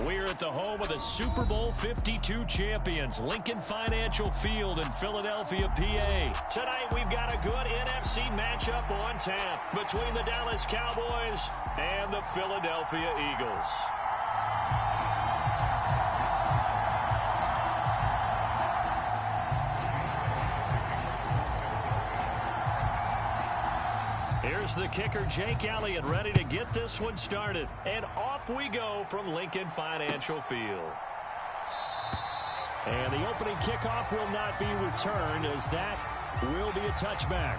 We're at the home of the Super Bowl 52 champions, Lincoln Financial Field in Philadelphia, PA. Tonight, we've got a good NFC matchup on tap between the Dallas Cowboys and the Philadelphia Eagles. Here's the kicker, Jake Elliott, ready to get this one started. And off we go from Lincoln Financial Field. And the opening kickoff will not be returned, as that will be a touchback.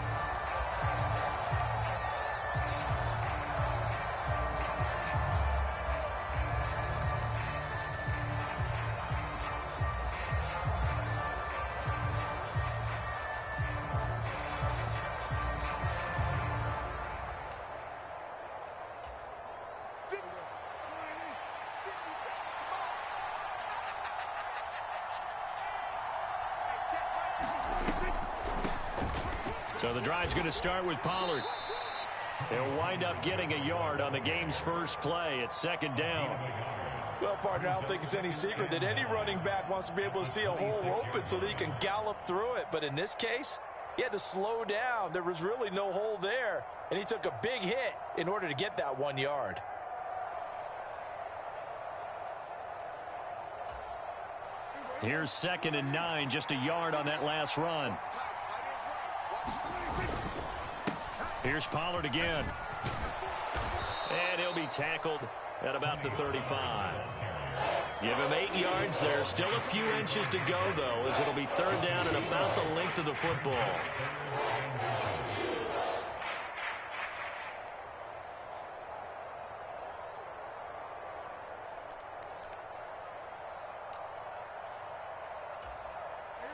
So the drive's going to start with Pollard. They'll wind up getting a yard on the game's first play. It's second down. Well, partner, I don't think it's any secret that any running back wants to be able to see a hole open so that he can gallop through it. But in this case, he had to slow down. There was really no hole there, and he took a big hit in order to get that 1 yard. Here's 2nd and 9, just a yard on that last run. Here's Pollard again. And he'll be tackled at about the 35. Give him 8 yards there. Still a few inches to go, though, as it'll be third down and about the length of the football.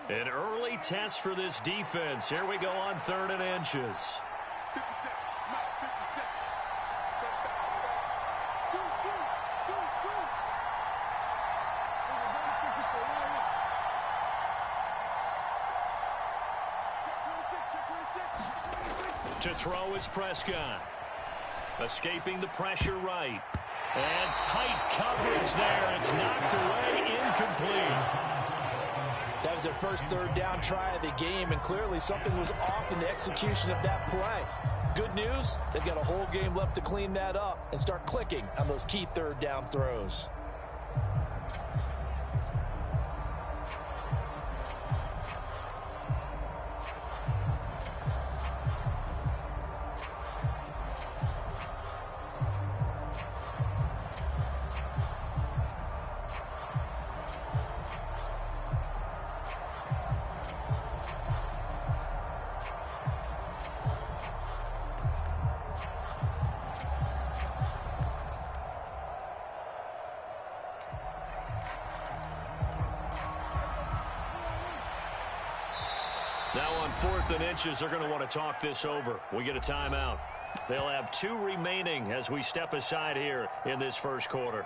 An early test for this defense. Here we go on 3rd and inches. 50 cents, not 50 cents. Touchdown, To throw is Prescott. Escaping the pressure right. And tight coverage there. It's knocked away, incomplete. That was their first third down try of the game, and clearly something was off in the execution of that play. Good news, they've got a whole game left to clean that up and start clicking on those key third down throws. Now on 4th and inches, they're going to want to talk this over. We get a timeout. They'll have 2 remaining as we step aside here in this first quarter.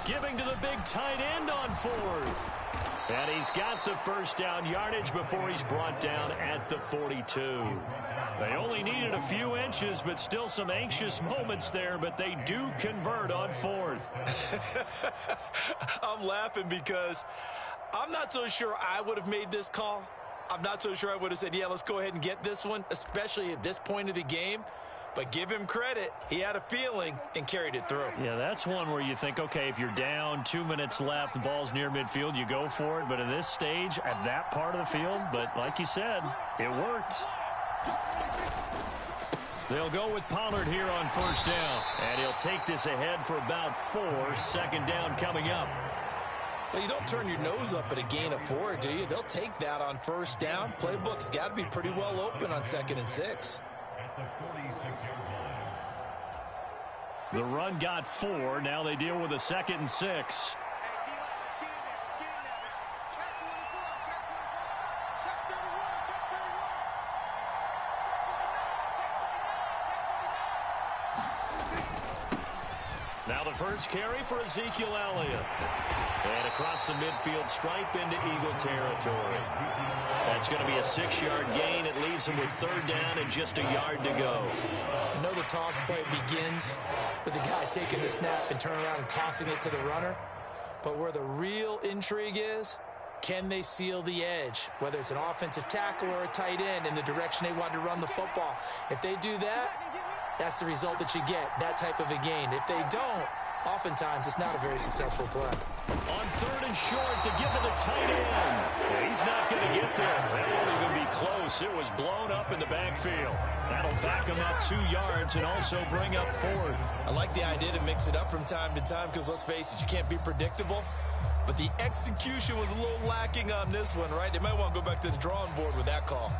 Giving to the big tight end on 4th. And he's got the first down yardage before he's brought down at the 42. They only needed a few inches, but still some anxious moments there, but they do convert on 4th. I'm laughing because I'm not so sure I would have made this call. I'm not so sure I would have said, yeah, let's go ahead and get this one, especially at this point of the game. But give him credit. He had a feeling and carried it through. Yeah, that's one where you think, okay, if you're down, 2 minutes left, the ball's near midfield, you go for it. But in this stage, at that part of the field, but like you said, it worked. They'll go with Pollard here on first down. And he'll take this ahead for about 4. Second down coming up. Well, you don't turn your nose up at a gain of 4, do you? They'll take that on first down. Playbook's got to be pretty well open on 2nd and 6. The run got 4. Now they deal with a 2nd and 6. Now the first carry for Ezekiel Elliott. And across the midfield stripe into Eagle territory. That's going to be a 6-yard gain. It leaves him with 3rd down and just a yard to go. I know the toss play begins with the guy taking the snap and turning around and tossing it to the runner. But where the real intrigue is, can they seal the edge? Whether it's an offensive tackle or a tight end in the direction they want to run the football. If they do that, that's the result that you get, that type of a gain. If they don't, oftentimes it's not a very successful play. On 3rd and short to give to the tight end. He's not going to get there. That won't even be close. It was blown up in the backfield. That'll back him up 2 yards and also bring up 4th. I like the idea to mix it up from time to time because, let's face it, you can't be predictable. But the execution was a little lacking on this one, right? They might want to go back to the drawing board with that call.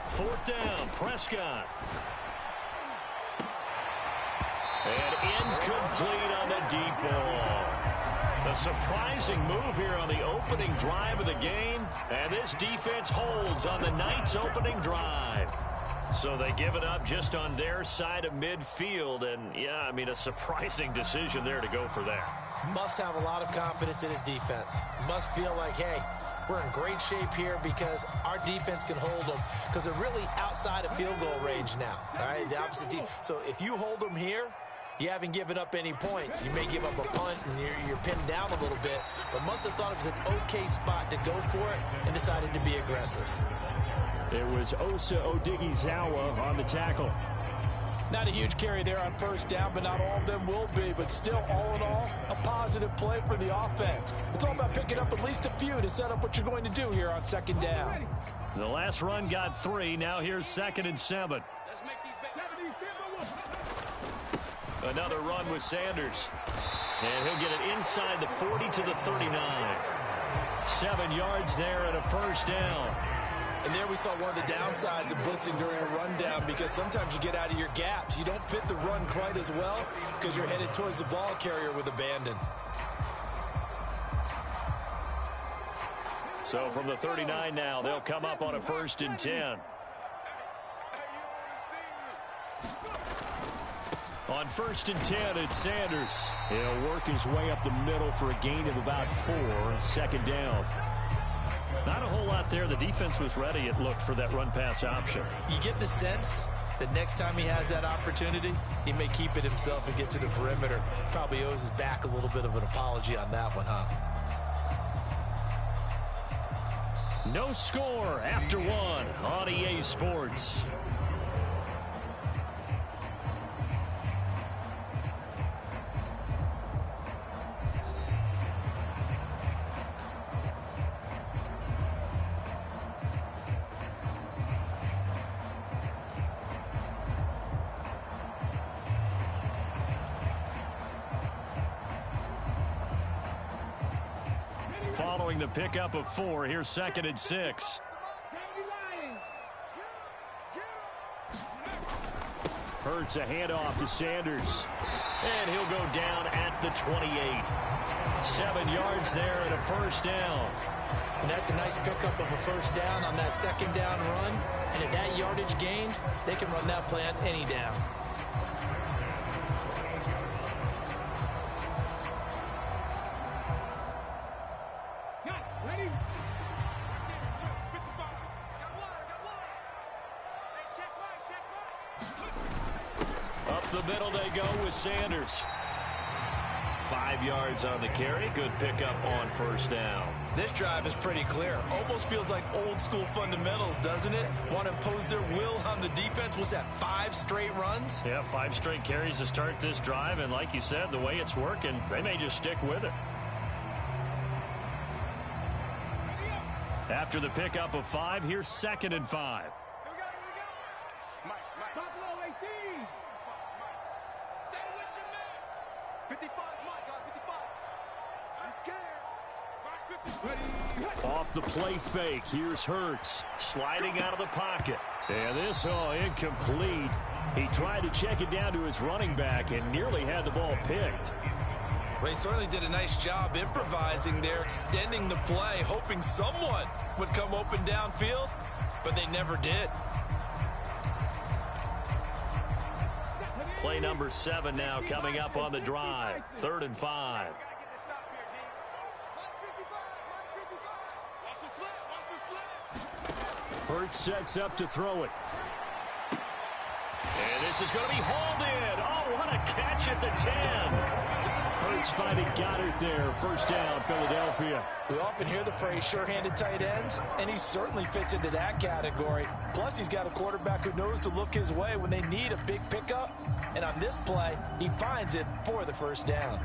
Fourth down, Prescott. And incomplete on the deep ball. A surprising move here on the opening drive of the game. And this defense holds on the night's opening drive. So they give it up just on their side of midfield. And, yeah, I mean, a surprising decision there to go for that. Must have a lot of confidence in his defense. Must feel like, hey, we're in great shape here because our defense can hold them because they're really outside of field goal range now. All right, the opposite team. So if you hold them here, you haven't given up any points. You may give up a punt and you're pinned down a little bit, but must have thought it was an okay spot to go for it and decided to be aggressive. It was Osa Odighizuwa on the tackle. Not a huge carry there on first down, but not all of them will be. But still, all in all, a positive play for the offense. It's all about picking up at least a few to set up what you're going to do here on 2nd down. The last run got 3. Now here's 2nd and 7. Another run with Sanders. And he'll get it inside the 40 to the 39. 7 yards there and a first down. And there we saw one of the downsides of blitzing during a rundown because sometimes you get out of your gaps. You don't fit the run quite as well because you're headed towards the ball carrier with abandon. So from the 39 now, they'll come up on a 1st and 10. On 1st and 10, it's Sanders. He'll work his way up the middle for a gain of about 4. 2nd down. Not a whole lot there. The defense was ready, it looked, for that run-pass option. You get the sense that next time he has that opportunity, he may keep it himself and get to the perimeter. Probably owes his back a little bit of an apology on that one, huh? No score after 1 on EA Sports. Following the pickup of 4, here's 2nd and 6. Hurts a handoff to Sanders. And he'll go down at the 28. 7 yards there and a first down. And that's a nice pickup of a first down on that 2nd down run. And at that yardage gained, they can run that play on any down. Up the middle they go with Sanders. 5 yards on the carry. Good pickup on first down. This drive is pretty clear. Almost feels like old school fundamentals, doesn't it? Want to impose their will on the defense. Was that 5 straight runs? Yeah, 5 straight carries to start this drive. And like you said, the way it's working, they may just stick with it. After the pickup of 5, here's 2nd and 5. Off the play fake, here's Hurts sliding out of the pocket. And this incomplete. He tried to check it down to his running back and nearly had the ball picked. Well, he certainly did a nice job improvising there, extending the play, hoping someone would come open downfield, but they never did. Play number 7 now coming up on the drive. 3rd and 5. Hurts sets up to throw it. And this is going to be hauled in. Oh, what a catch at the 10. Hurts finding Goddard there. First down, Philadelphia. We often hear the phrase sure-handed tight ends, and he certainly fits into that category. Plus, he's got a quarterback who knows to look his way when they need a big pickup. And on this play, he finds it for the first down.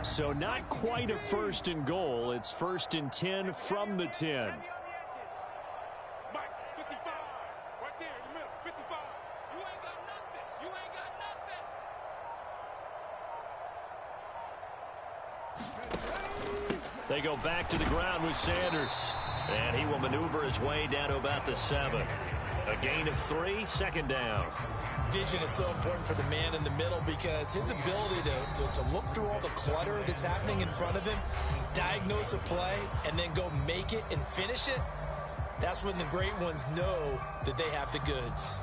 So not quite a 1st and goal. It's 1st and 10 from the 10. They go back to the ground with Sanders. And he will maneuver his way down to about the 7. A gain of 3, 2nd down. Vision is so important for the man in the middle because his ability to look through all the clutter that's happening in front of him, diagnose a play, and then go make it and finish it, that's when the great ones know that they have the goods.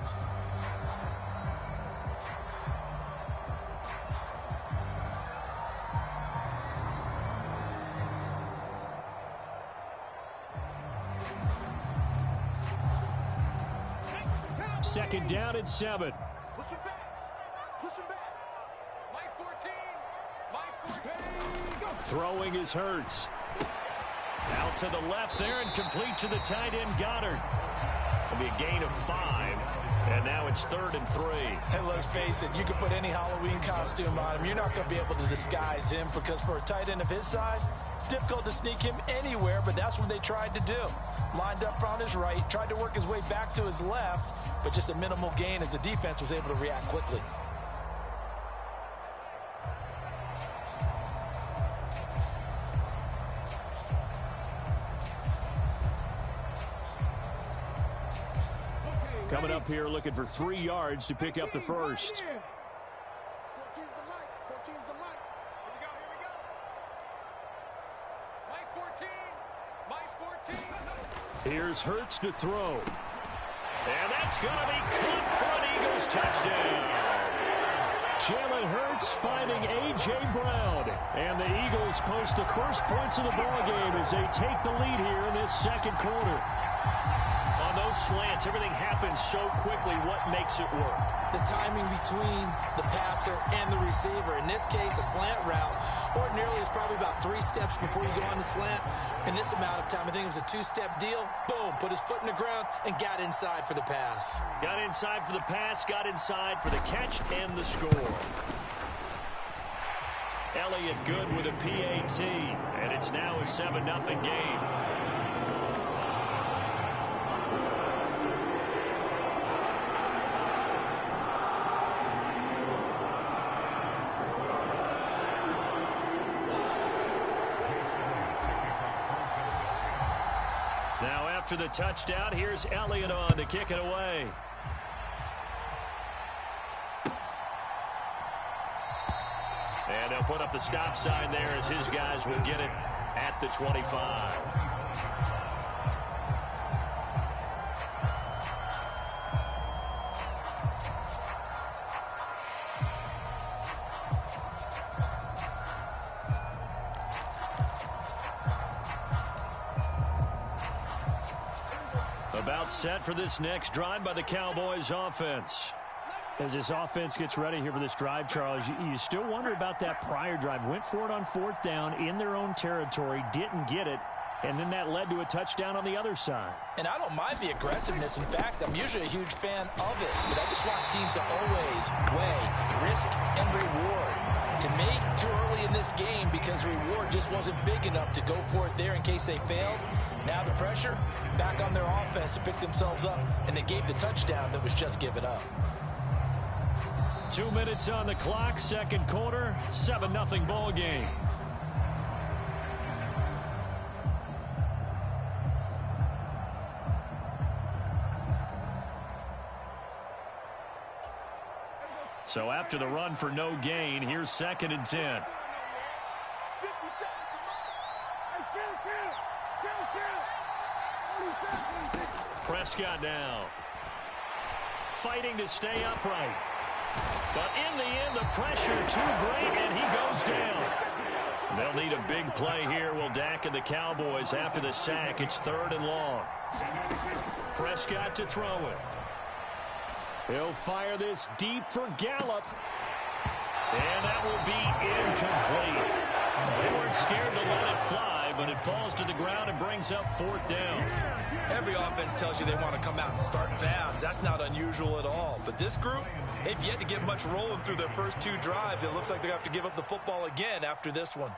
Second down at 7. Push him back. Push him back. Mike 14. Mike 14. Throwing is Hurts. Out to the left there and complete to the tight end Goddard. It'll be a gain of 5. And now it's 3rd and 3. Hey, let's face it, you can put any Halloween costume on him. You're not going to be able to disguise him because for a tight end of his size, difficult to sneak him anywhere, but that's what they tried to do. Lined up on his right, tried to work his way back to his left, but just a minimal gain as the defense was able to react quickly. Coming up here looking for 3 yards to pick up the first. 14's the mic. 14's the mic. Here we go. Here we go. Mike 14. Mike 14. Here's Hurts to throw. And that's going to be caught for an Eagles touchdown. Jalen Hurts finding A.J. Brown. And the Eagles post the first points of the ballgame as they take the lead here in this second quarter. On those slants, everything happens so quickly. What makes it work? The timing between the passer and the receiver. In this case, a slant route ordinarily is probably about 3 steps before you go on the slant. In this amount of time, I think it was a 2-step deal. Boom, put his foot in the ground and got inside for the pass. Got inside for the pass, got inside for the catch and the score. Elliott good with a PAT, and it's now a 7-0 game. Now after the touchdown, here's Elliott on to kick it away. And they'll put up the stop sign there as his guys will get it at the 25. A About set for this next drive by the Cowboys offense. As this offense gets ready here for this drive, Charles, you still wonder about that prior drive. Went for it on 4th down in their own territory, didn't get it, and then that led to a touchdown on the other side. And I don't mind the aggressiveness. In fact, I'm usually a huge fan of it. But I just want teams to always weigh risk and reward. To me, too early in this game because the reward just wasn't big enough to go for it there in case they failed. Now the pressure back on their offense to pick themselves up, and they gave the touchdown that was just given up. 2 minutes on the clock, second quarter, 7-0 ball game. So after the run for no gain, here's 2nd and 10. Prescott now. Fighting to stay upright. But in the end, the pressure too great, and he goes down. They'll need a big play here, will Dak and the Cowboys after the sack. It's 3rd and long. Prescott to throw it. He'll fire this deep for Gallup. And that will be incomplete. They weren't scared to let it fly, but it falls to the ground and brings up 4th down. Every offense tells you they want to come out and start fast. That's not unusual at all. But this group, they've yet to get much rolling through their first 2 drives. It looks like they have to give up the football again after this one.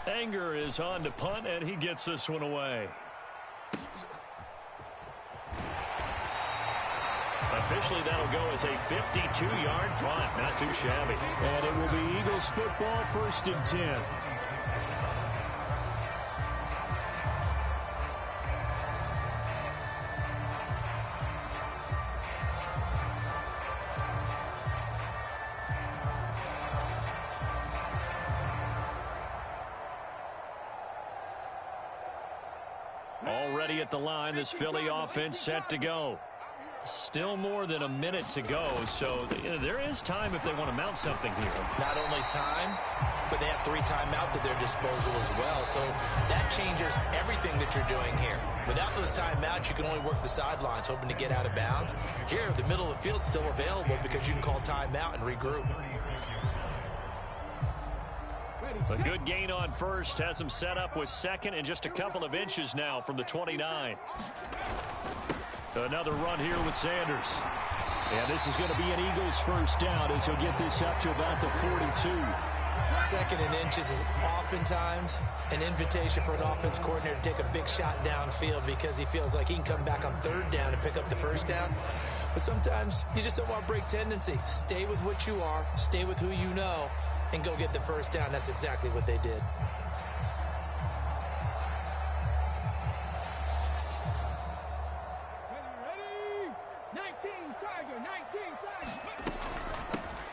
Anger is on to punt, and he gets this one away. Officially, that'll go as a 52-yard punt. Not too shabby. And it will be Eagles football, 1st and 10. Already at the line, this Philly offense set to go. Still more than a minute to go, so there is time if they want to mount something here. Not only time, but they have 3 timeouts at their disposal as well. So that changes everything that you're doing here. Without those timeouts, you can only work the sidelines, hoping to get out of bounds. Here, the middle of the field's still available because you can call timeout and regroup. A good gain on first has them set up with 2nd and just a couple of inches now from the 29. Another run here with Sanders. And this is going to be an Eagles 1st down as he'll get this up to about the 42. 2nd and inches is oftentimes an invitation for an offense coordinator to take a big shot downfield because he feels like he can come back on 3rd down and pick up the 1st down. But sometimes you just don't want break tendency. Stay with what you are, stay with who you know, and go get the 1st down. That's exactly what they did.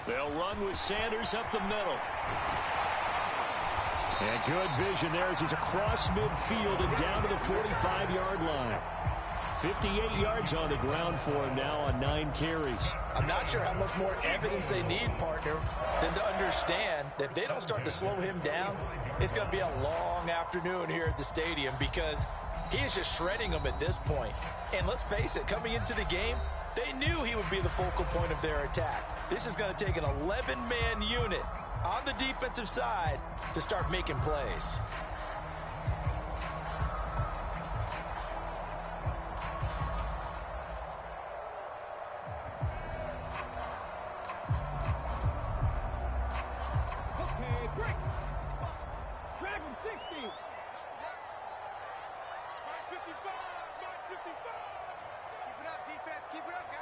They'll run with Sanders up the middle. And good vision there as he's across midfield and down to the 45-yard line. 58 yards on the ground for him now on 9 carries. I'm not sure how much more evidence they need, partner, than to understand that if they don't start to slow him down, it's going to be a long afternoon here at the stadium because he is just shredding them at this point. And let's face it, coming into the game, they knew he would be the focal point of their attack. This is going to take an 11-man unit on the defensive side to start making plays. Okay, break. Dragon 60. 55. 55. Keep it up, defense. Keep it up, guys.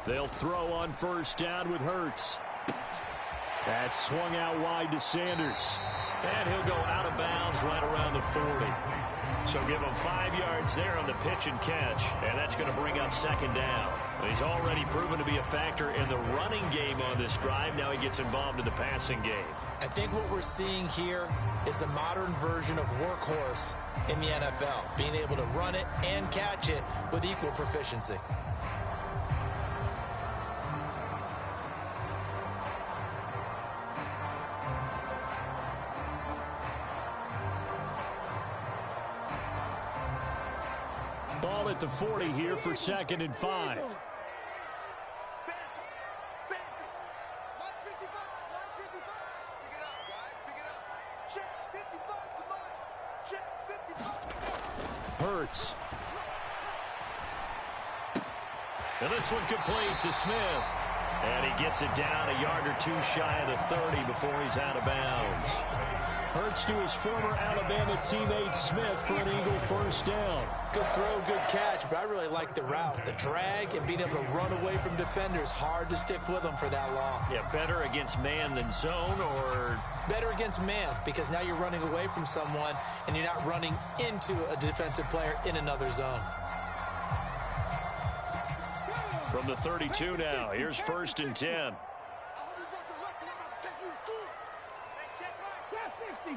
They'll throw on 1st down with Hurts. That's swung out wide to Sanders. And he'll go out of bounds right around the 40. So give him 5 yards there on the pitch and catch, and that's going to bring up second down. He's already proven to be a factor in the running game on this drive. Now he gets involved in the passing game. I think what we're seeing here is the modern version of workhorse in the NFL, being able to run it and catch it with equal proficiency. Ball at the 40 here for 2nd and 5. Hurts. And this one complete to Smith. And he gets it down a yard or two shy of the 30 before he's out of bounds. Hurts to his former Alabama teammate Smith for an Eagle first down. Good throw, good catch, but I really like the route. The drag and being able to run away from defenders, hard to stick with them for that long. Yeah, better against man than zone, or? Better against man, because now you're running away from someone and you're not running into a defensive player in another zone. From the 32 now, here's 1st and 10.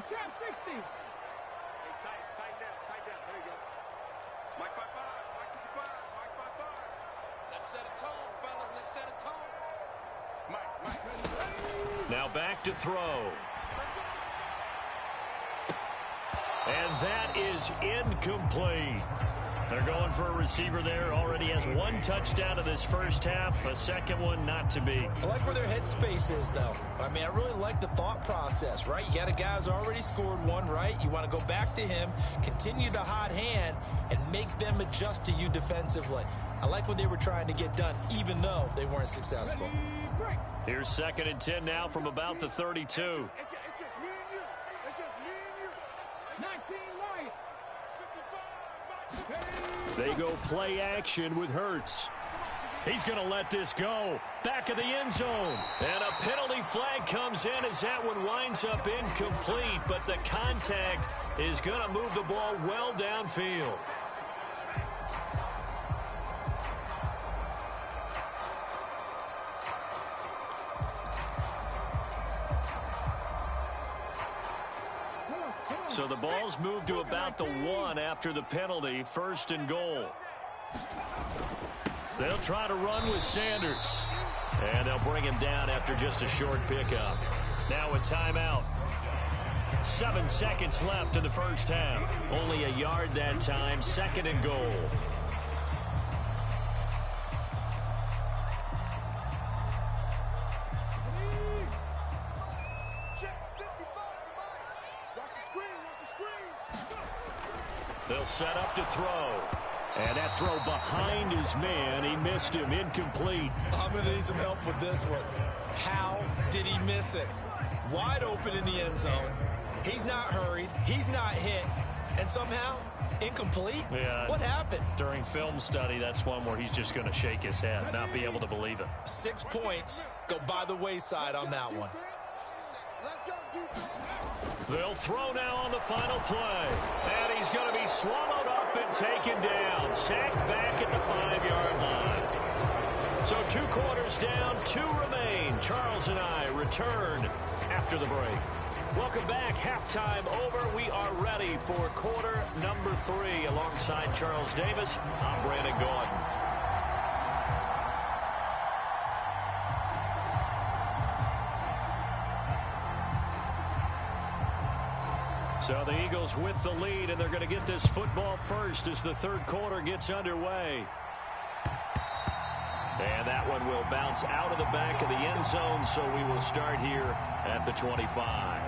Trap 60. Hey, tight down. There you go. Mike 55, Mike 55, Mike 55. Let's set a tone, fellas. Let's set a tone. Mike. Now back to throw. And that is incomplete. They're going for a receiver there. Already has 1 touchdown in this first half. A second one not to be. I like where their headspace is, though. I mean, I really like the thought process, right? You got a guy who's already scored 1, right? You want to go back to him, continue the hot hand, and make them adjust to you defensively. I like what they were trying to get done, even though they weren't successful. Here's 2nd and 10 now from about the 32. It's just me and you. It's just me and you. 19 Lions. 55. They go play action with Hurts. He's going to let this go. Back of the end zone. And a penalty flag comes in as that one winds up incomplete, but the contact is going to move the ball well downfield. So the ball's moved to about the 1 after the penalty. 1st and goal. They'll try to run with Sanders. And they'll bring him down after just a short pickup. Now a timeout. 7 seconds left in the first half. Only a yard that time. 2nd and goal. They'll set up to throw. And that throw behind his man. He missed him. Incomplete. I'm going to need some help with this one. How did he miss it? Wide open in the end zone. He's not hurried. He's not hit. And somehow, incomplete? Yeah. What happened? During film study, that's one where he's just going to shake his head, not be able to believe it. 6 points go by the wayside on that one. They'll throw now on the final play. And he's going to be swallowed up and taken down. Sacked back at the 5-yard line. So 2 quarters down, 2 remain. Charles and I return after the break. Welcome back. Halftime over. We are ready for quarter number 3. Alongside Charles Davis, I'm Brandon Gordon. So the Eagles with the lead, and they're going to get this football first as the 3rd quarter gets underway. And that one will bounce out of the back of the end zone, so we will start here at the 25.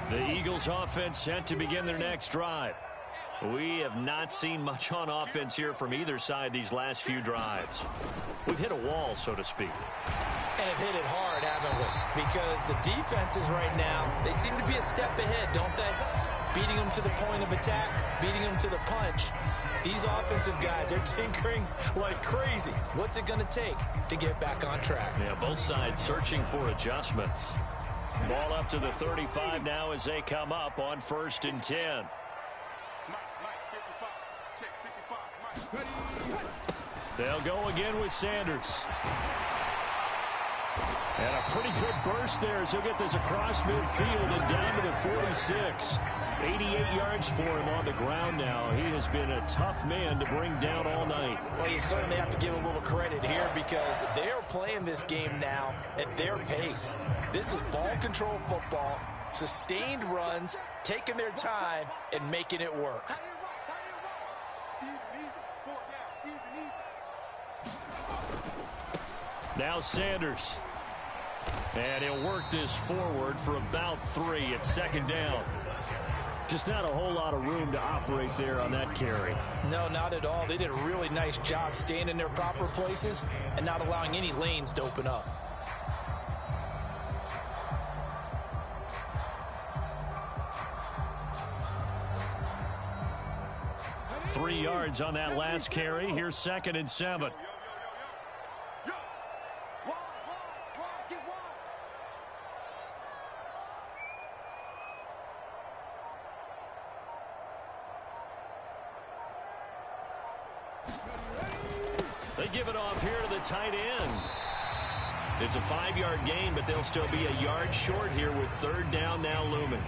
The Eagles offense set to begin their next drive. We have not seen much on offense here from either side these last few drives. We've hit a wall, so to speak. And have hit it hard, haven't we? Because the defenses right now, they seem to be a step ahead, don't they? beating them to the point of attack, beating them to the punch. These offensive guys, they're tinkering like crazy. What's it going to take to get back on track? Yeah, both sides searching for adjustments. Ball up to the 35 now as they come up on 1st and 10. They'll go again with Sanders. And a pretty good burst there as he'll get this across midfield and down to the 46. 88 yards for him on the ground now. He has been a tough man to bring down all night. Well, you certainly have to give a little credit here because they are playing this game now at their pace. This is ball control football, sustained runs, taking their time, and making it work. Now Sanders. And he'll work this forward for about 3 at 2nd down. Just not a whole lot of room to operate there on that carry. No, not at all. They did a really nice job staying in their proper places and not allowing any lanes to open up. Three yards on that last carry. Here's 2nd and 7. They give it off here to the tight end. It's a 5-yard gain, but they'll still be a yard short here with 3rd down now looming.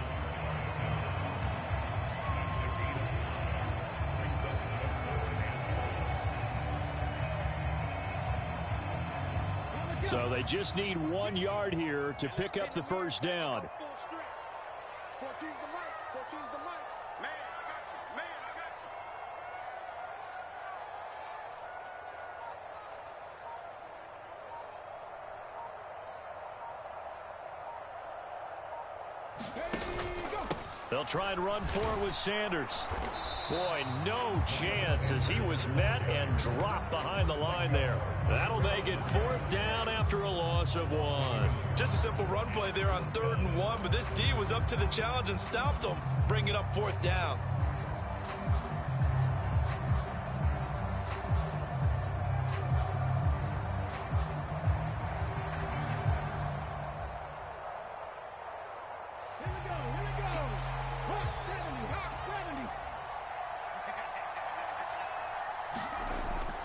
So they just need 1 yard here to pick up the 1st down. 14's the mic. 14's the mic. Man, I got you. Man, I got you. They'll try and run for it with Sanders. Boy, no chance as he was met and dropped behind the line there. That'll make it 4th down after a loss of 1. Just a simple run play there on 3rd and 1, but this D was up to the challenge and stopped them, bringing up 4th down.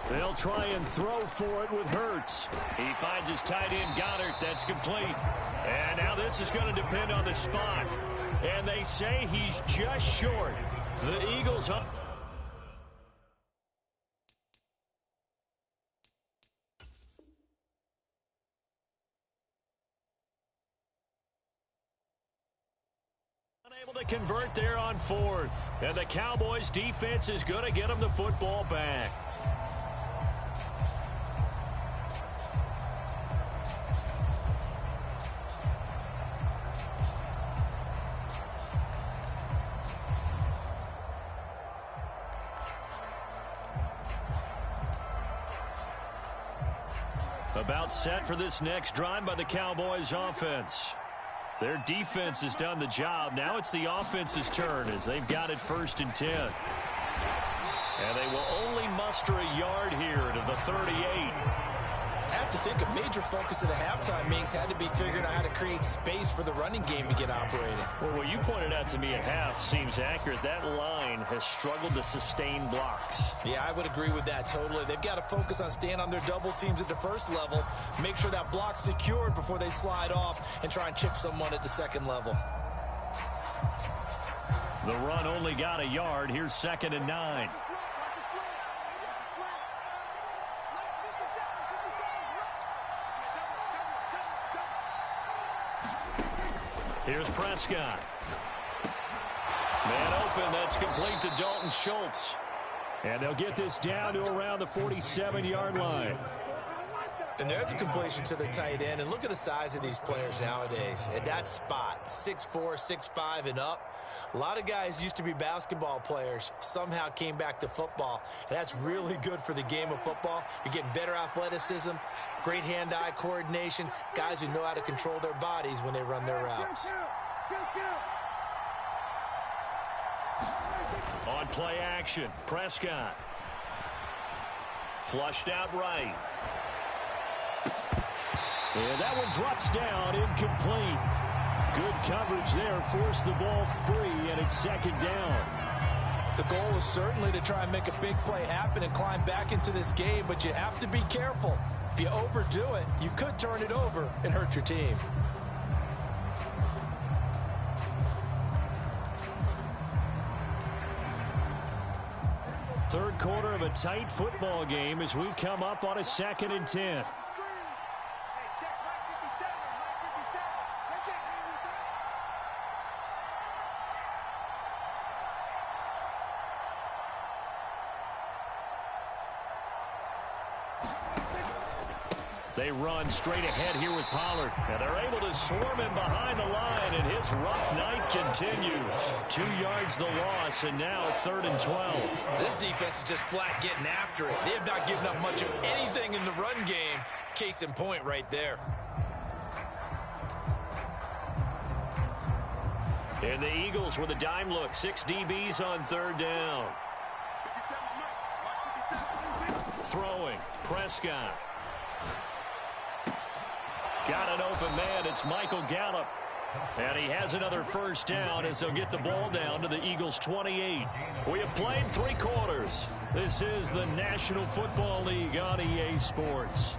They'll try and throw for it with Hurts. He finds his tight end Goddard. That's complete. And now this is going to depend on the spot. And they say he's just short. The Eagles up. Unable to convert there on 4th. And the Cowboys defense is going to get them the football back. About set for this next drive by the Cowboys offense. Their defense has done the job. Now it's the offense's turn as they've got it 1st and 10. And they will only muster a yard here to the 38. I have to think a major focus of the halftime meetings had to be figuring out how to create space for the running game to get operating. Well, what you pointed out to me at half seems accurate. That line has struggled to sustain blocks. Yeah, I would agree with that totally. They've got to focus on staying on their double teams at the 1st level, make sure that block's secured before they slide off and try and chip someone at the 2nd level. The run only got a yard. Here's 2nd and 9. Here's Prescott. Man open. That's complete to Dalton Schultz. And they'll get this down to around the 47-yard line. And there's a completion to the tight end. And look at the size of these players nowadays. At that spot, 6'4", 6'5", and up. A lot of guys used to be basketball players, somehow came back to football. And that's really good for the game of football. You're getting better athleticism, great hand-eye coordination, guys who know how to control their bodies when they run their routes. On play action, Prescott. Flushed out right. And that one drops down, incomplete. Good coverage there, forced the ball free, and it's second down. The goal is certainly to try and make a big play happen and climb back into this game, but you have to be careful. If you overdo it, you could turn it over and hurt your team. Third quarter of a tight football game as we come up on a 2nd and 10. They run straight ahead here with Pollard. And they're able to swarm him behind the line, and his rough night continues. 2 yards the loss, and now 3rd and 12. This defense is just flat getting after it. They have not given up much of anything in the run game. Case in point right there. And the Eagles with a dime look. 6 DBs on 3rd down. Throwing, Prescott. Got an open man. It's Michael Gallup. And he has another first down as they'll get the ball down to the Eagles' 28. We have played 3 quarters. This is the National Football League on EA Sports.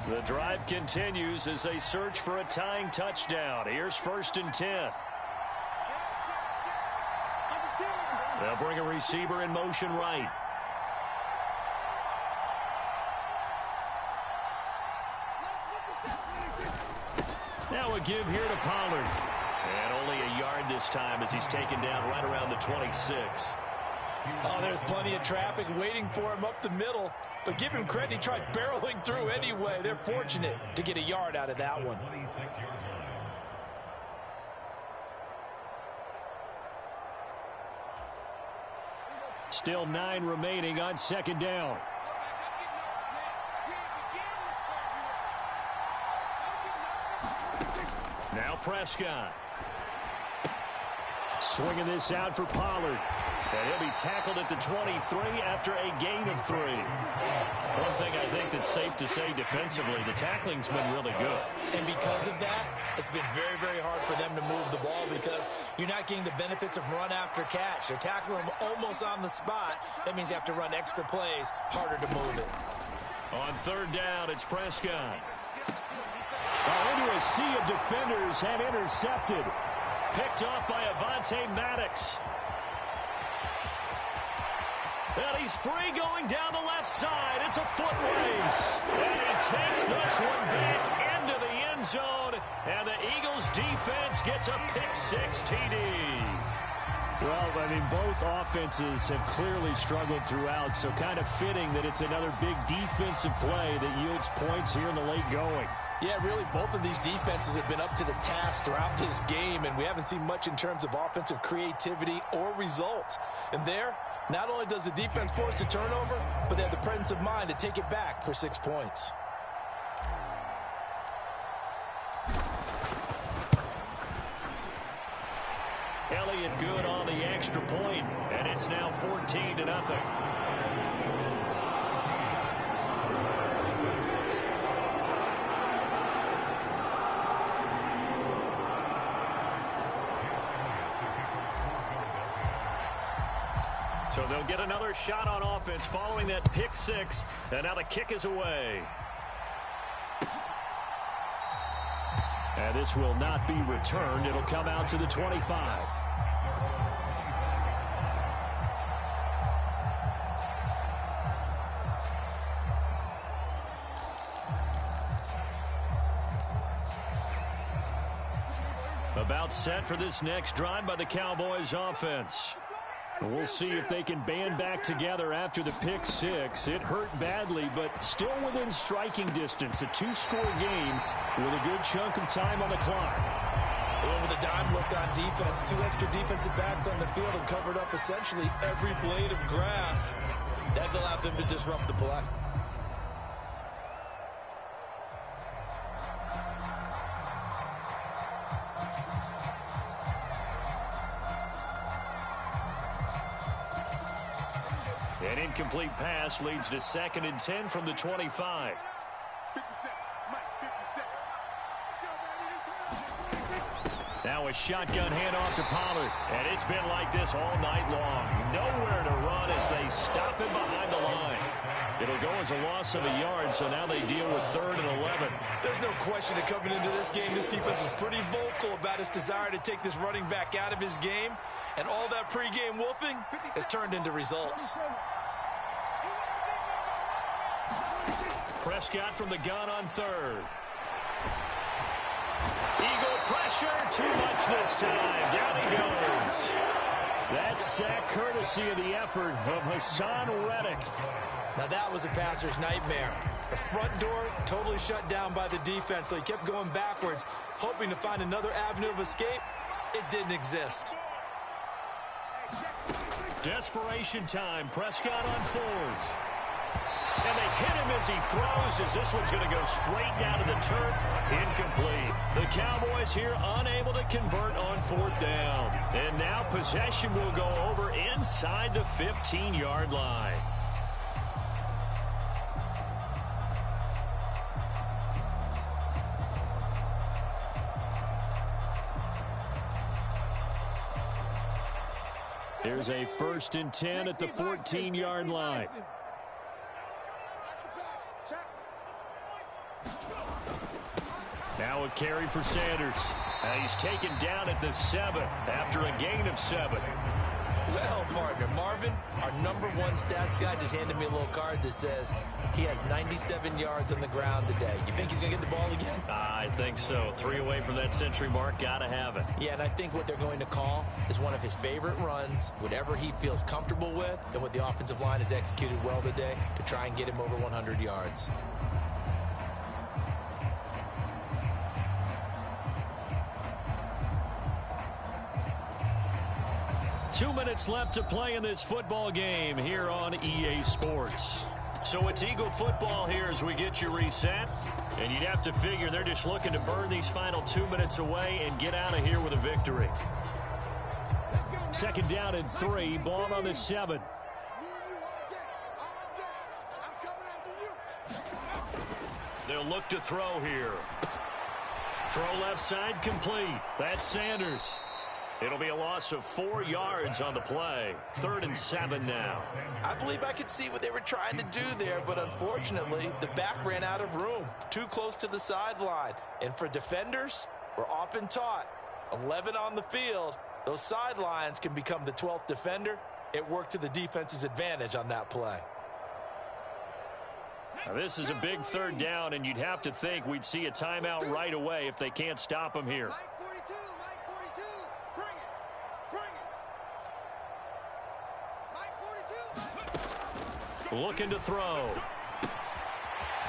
The drive continues as they search for a tying touchdown. Here's 1st and 10. They'll bring a receiver in motion right. Now a give here to Pollard. And only a yard this time as he's taken down right around the 26. Oh, there's plenty of traffic waiting for him up the middle. But give him credit, he tried barreling through anyway. They're fortunate to get a yard out of that one. Still 9 remaining on 2nd down. Now Prescott. Swinging this out for Pollard. And he'll be tackled at the 23 after a gain of 3. One thing I think that's safe to say defensively, the tackling's been really good. And because of that, it's been very, very hard for them to move the ball because you're not getting the benefits of run after catch. They're tackling them almost on the spot. That means you have to run extra plays, harder to move it. On 3rd down, it's Prescott. Into a sea of defenders and intercepted. Picked off by Avonte Maddox. And he's free going down the left side. It's a foot race. And he takes this one back into the end zone. And the Eagles defense gets a pick-6 TD. Well, I mean, both offenses have clearly struggled throughout, so kind of fitting that it's another big defensive play that yields points here in the late going. Yeah, really, both of these defenses have been up to the task throughout this game, and we haven't seen much in terms of offensive creativity or results. And there, not only does the defense force a turnover, but they have the presence of mind to take it back for 6 points. Elliott good on the extra point, and it's now 14-0. So they'll get another shot on offense following that pick-6, and now the kick is away. And this will not be returned. It'll come out to the 25. About set for this next drive by the Cowboys offense. We'll see if they can band back together after the pick-6. It hurt badly, but still within striking distance. A 2-score game with a good chunk of time on the clock. They went with a dime look on defense. 2 extra defensive backs on the field and covered up essentially every blade of grass. That allowed them to disrupt the play. An incomplete pass leads to 2nd and 10 from the 25. 50 Now a shotgun handoff to Pollard. And it's been like this all night long. Nowhere to run as they stop him behind the line. It'll go as a loss of a yard, so now they deal with 3rd and 11. There's no question that coming into this game, this defense was pretty vocal about its desire to take this running back out of his game. And all that pregame wolfing has turned into results. Prescott from the gun on 3rd. Eagle pressure, too much this time. Down he goes. That sack courtesy of the effort of Hassan Reddick. Now that was a passer's nightmare. The front door totally shut down by the defense, so he kept going backwards, hoping to find another avenue of escape. It didn't exist. Desperation time. Prescott on 4th. And they hit him as he throws, as this one's going to go straight down to the turf. Incomplete. The Cowboys here unable to convert on 4th down. And now possession will go over inside the 15-yard line. Here's a 1st and 10 at the 14-yard line. Now a carry for Sanders. He's taken down at the 7 after a gain of 7. Well, partner, Marvin, our #1 stats guy, just handed me a little card that says he has 97 yards on the ground today. You think he's going to get the ball again? I think so. 3 away from that century mark. Got to have it. Yeah, and I think what they're going to call is one of his favorite runs, whatever he feels comfortable with, and what the offensive line has executed well today to try and get him over 100 yards. Two minutes left to play in this football game here on EA Sports. So it's Eagle football here as we get you reset. And you'd have to figure they're just looking to burn these final 2 minutes away and get out of here with a victory. 2nd down and 3, ball on the 7. They'll look to throw here. Throw left side complete. That's Sanders. It'll be a loss of 4 yards on the play. 3rd and 7 now. I believe I could see what they were trying to do there, but unfortunately, the back ran out of room. Too close to the sideline. And for defenders, we're often taught, 11 on the field, those sidelines can become the 12th defender. It worked to the defense's advantage on that play. Now this is a big 3rd down, and you'd have to think we'd see a timeout right away if they can't stop him here. Looking to throw.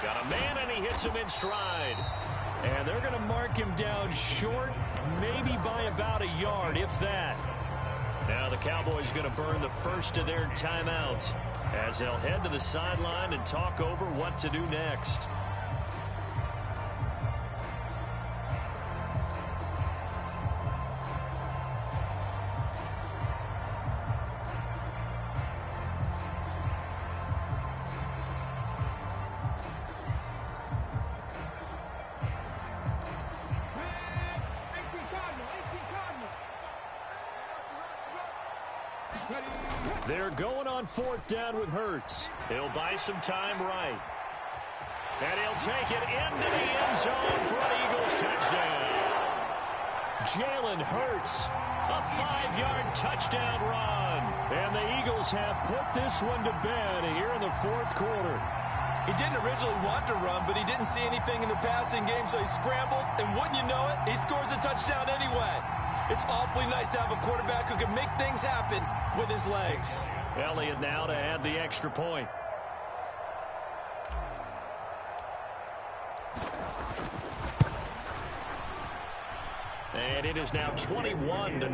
Got a man, and he hits him in stride. And they're going to mark him down short, maybe by about a yard, if that. Now the Cowboys going to burn the first of their timeouts as they'll head to the sideline and talk over what to do next. They're going on 4th down with Hurts. He'll buy some time right. And he'll take it into the end zone for an Eagles touchdown. Jalen Hurts, a 5-yard touchdown run. And the Eagles have put this one to bed here in the 4th quarter. He didn't originally want to run, but he didn't see anything in the passing game, so he scrambled. And wouldn't you know it, he scores a touchdown anyway. It's awfully nice to have a quarterback who can make things happen with his legs. Elliott now to add the extra point. And it is now 21-0.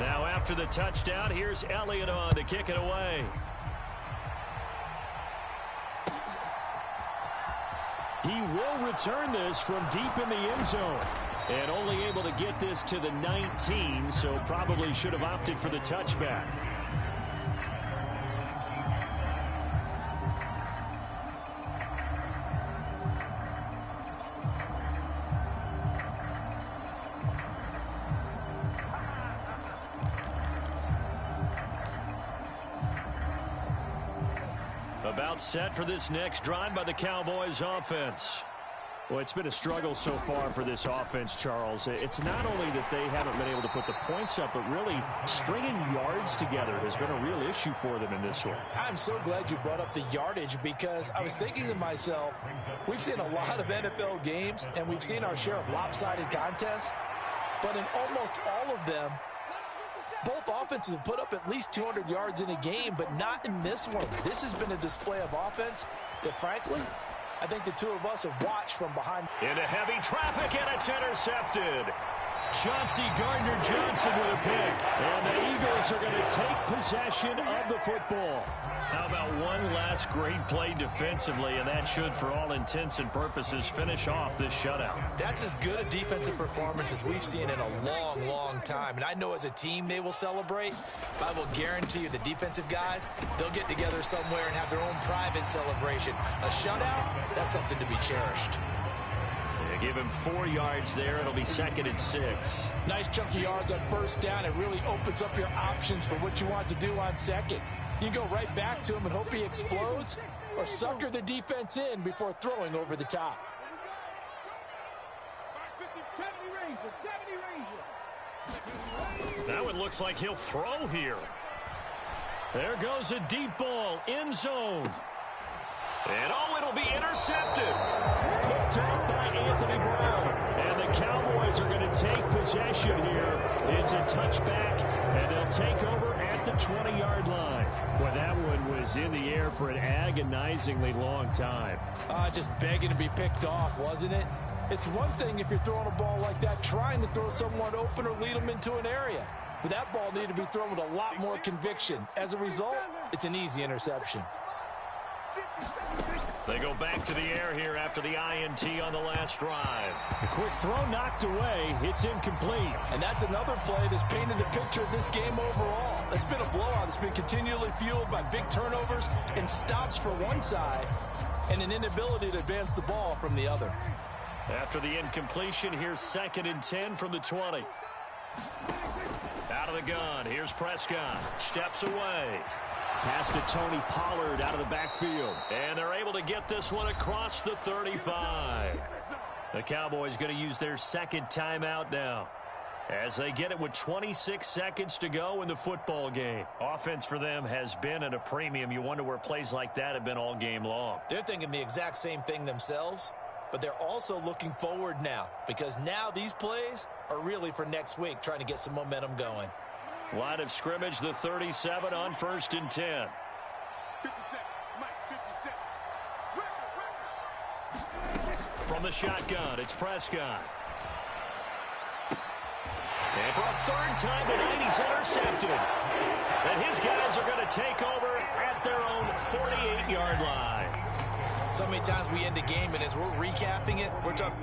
Now after the touchdown, here's Elliott on to kick it away. He will return this from deep in the end zone. And only able to get this to the 19, so probably should have opted for the touchback. About set for this next drive by the Cowboys offense. Well, it's been a struggle so far for this offense, Charles. It's not only that they haven't been able to put the points up, but really stringing yards together has been a real issue for them in this one. I'm so glad you brought up the yardage because I was thinking to myself, we've seen a lot of NFL games and we've seen our share of lopsided contests, but in almost all of them, both offenses have put up at least 200 yards in a game, but not in this one. This has been a display of offense that, frankly, I think the two of us have watched from behind. Into heavy traffic, and it's intercepted. Chauncey Gardner-Johnson with a pick. And the Eagles are going to take possession of the football. How about one last great play defensively, and that should, for all intents and purposes, finish off this shutout. That's as good a defensive performance as we've seen in a long, long time. And I know as a team they will celebrate, but I will guarantee you the defensive guys, they'll get together somewhere and have their own private celebration. A shutout, that's something to be cherished. They give him 4 yards there. It'll be 2nd and 6. Nice chunk of yards on first down. It really opens up your options for what you want to do on second. You go right back to him and hope he explodes, or sucker the defense in before throwing over the top. Now it looks like he'll throw here. There goes a deep ball, end zone. And it'll be intercepted. Picked up by Anthony Brown. And the Cowboys are going to take possession here. It's a touchback, and they'll take over at the 20-yard line. Well, that one was in the air for an agonizingly long time. Just begging to be picked off, wasn't it? It's one thing if you're throwing a ball like that, trying to throw someone open or lead them into an area. But that ball needed to be thrown with a lot more conviction. As a result, it's an easy interception. They go back to the air here after the INT on the last drive. A quick throw knocked away. It's incomplete. And that's another play that's painted the picture of this game overall. It's been a blowout. It's been continually fueled by big turnovers and stops for one side and an inability to advance the ball from the other. After the incompletion, here's 2nd and 10 from the 20. Out of the gun, here's Prescott. Steps away. Pass to Tony Pollard out of the backfield. And they're able to get this one across the 35. The Cowboys going to use their 2nd timeout now, as they get it with 26 seconds to go in the football game. Offense for them has been at a premium. You wonder where plays like that have been all game long. They're thinking the exact same thing themselves, but they're also looking forward now, because now these plays are really for next week, trying to get some momentum going. Line of scrimmage, the 37 on 1st and 10. 57, Mike, 57. From the shotgun, it's Prescott. And for a 3rd time tonight, he's intercepted. And his guys are going to take over at their own 48-yard line. So many times we end a game, and as we're recapping it, we're talking